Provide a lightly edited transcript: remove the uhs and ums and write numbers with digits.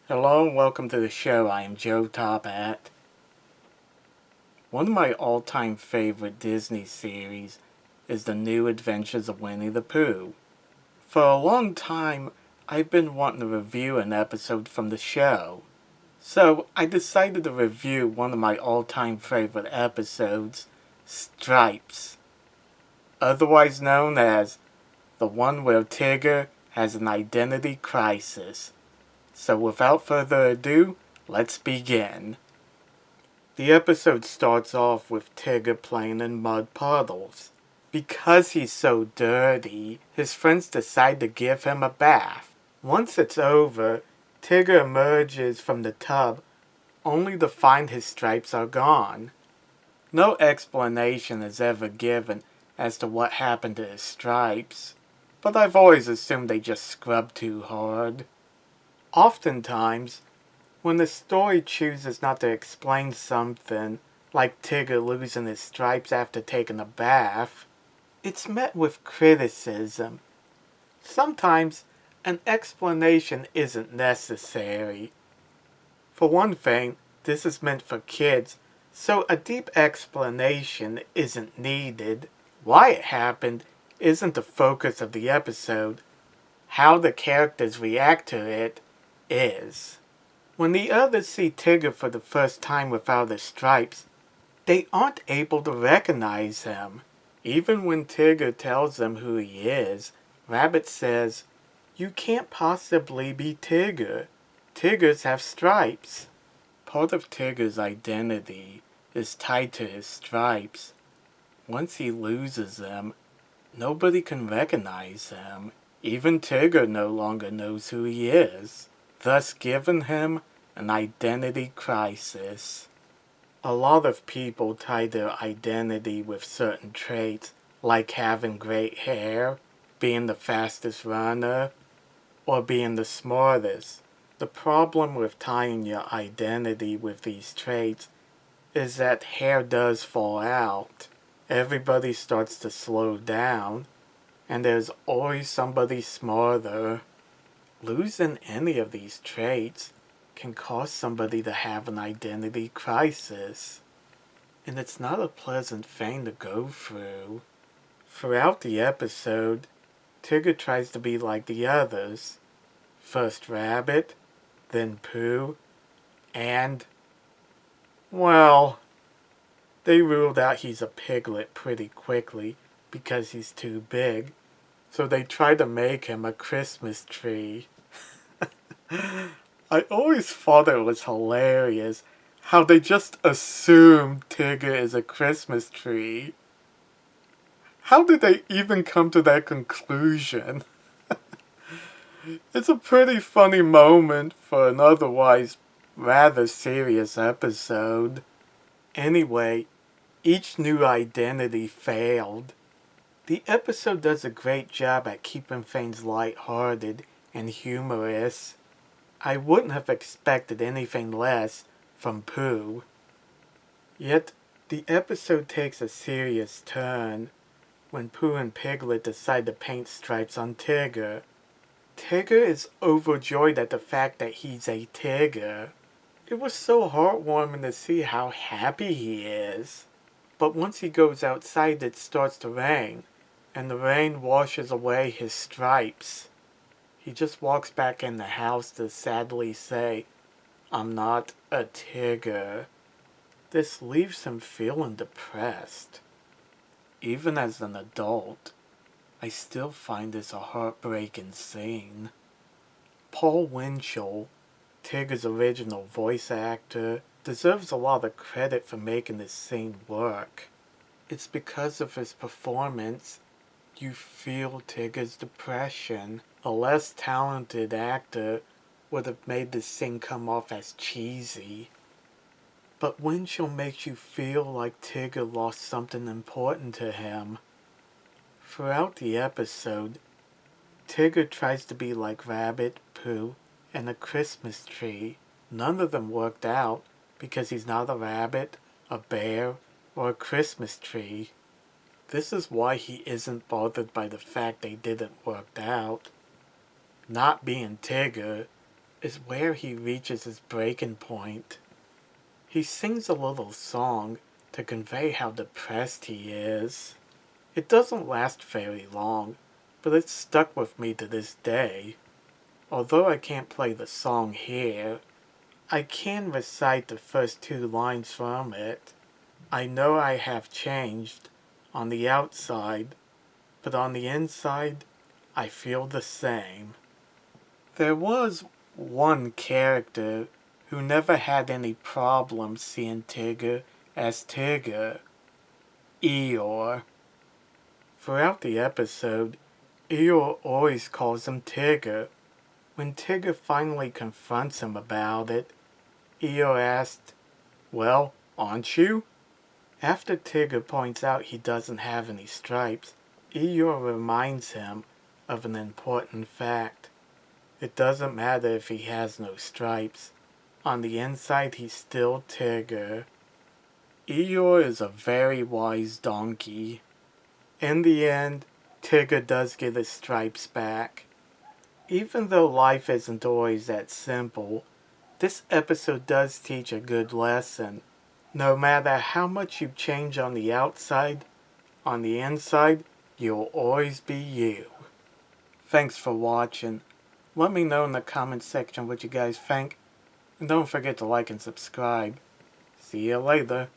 Hello and welcome to the show. I am Joe Tophat. One of my all-time favorite Disney series is The New Adventures of Winnie the Pooh. For a long time, I've been wanting to review an episode from the show. So I decided to review one of my all-time favorite episodes, Stripes. Otherwise known as the one where Tigger has an identity crisis. So without further ado, let's begin. The episode starts off with Tigger playing in mud puddles. Because he's so dirty, his friends decide to give him a bath. Once it's over, Tigger emerges from the tub only to find his stripes are gone. No explanation is ever given as to what happened to his stripes, but I've always assumed they just scrubbed too hard. Oftentimes, when the story chooses not to explain something, like Tigger losing his stripes after taking a bath, it's met with criticism. Sometimes, an explanation isn't necessary. For one thing, this is meant for kids, so a deep explanation isn't needed. Why it happened isn't the focus of the episode. How the characters react to it is. When the others see Tigger for the first time without his stripes, they aren't able to recognize him. Even when Tigger tells them who he is, Rabbit says, "You can't possibly be Tigger. Tiggers have stripes." Part of Tigger's identity is tied to his stripes. Once he loses them, nobody can recognize him. Even Tigger no longer knows who he is, thus giving him an identity crisis. A lot of people tie their identity with certain traits, like having great hair, being the fastest runner, or being the smartest. The problem with tying your identity with these traits is that hair does fall out. Everybody starts to slow down, and there's always somebody smarter. Losing any of these traits can cause somebody to have an identity crisis, and it's not a pleasant thing to go through. Throughout the episode, Tigger tries to be like the others. First Rabbit, then Pooh, and, well, they ruled out he's a piglet pretty quickly because he's too big, so they try to make him a Christmas tree. I always thought it was hilarious how they just assume Tigger is a Christmas tree. How did they even come to that conclusion? It's a pretty funny moment for an otherwise rather serious episode. Anyway, each new identity failed. The episode does a great job at keeping things lighthearted and humorous. I wouldn't have expected anything less from Pooh. Yet, the episode takes a serious turn when Pooh and Piglet decide to paint stripes on Tigger. Tigger is overjoyed at the fact that he's a Tigger. It was so heartwarming to see how happy he is. But once he goes outside, it starts to rain, and the rain washes away his stripes. He just walks back in the house to sadly say, "I'm not a Tigger." This leaves him feeling depressed. Even as an adult, I still find this a heartbreaking scene. Paul Winchell, Tigger's original voice actor, deserves a lot of credit for making this scene work. It's because of his performance you feel Tigger's depression. A less talented actor would have made this scene come off as cheesy. But Winchell makes you feel like Tigger lost something important to him. Throughout the episode, Tigger tries to be like Rabbit, Pooh, and a Christmas tree. None of them worked out because he's not a rabbit, a bear, or a Christmas tree. This is why he isn't bothered by the fact they didn't work out. Not being Tigger is where he reaches his breaking point. He sings a little song to convey how depressed he is. It doesn't last very long, but it's stuck with me to this day. Although I can't play the song here, I can recite the first 2 lines from it. I know I have changed on the outside, but on the inside, I feel the same. There was one character who never had any problem seeing Tigger as Tigger, Eeyore. Throughout the episode, Eeyore always calls him Tigger. When Tigger finally confronts him about it, Eeyore asked, "Well, aren't you?" After Tigger points out he doesn't have any stripes, Eeyore reminds him of an important fact. It doesn't matter if he has no stripes. On the inside, he's still Tigger. Eeyore is a very wise donkey. In the end, Tigger does get his stripes back. Even though life isn't always that simple, this episode does teach a good lesson. No matter how much you change on the outside, on the inside, you'll always be you. Thanks for watching. Let me know in the comment section what you guys think. And don't forget to like and subscribe. See you later.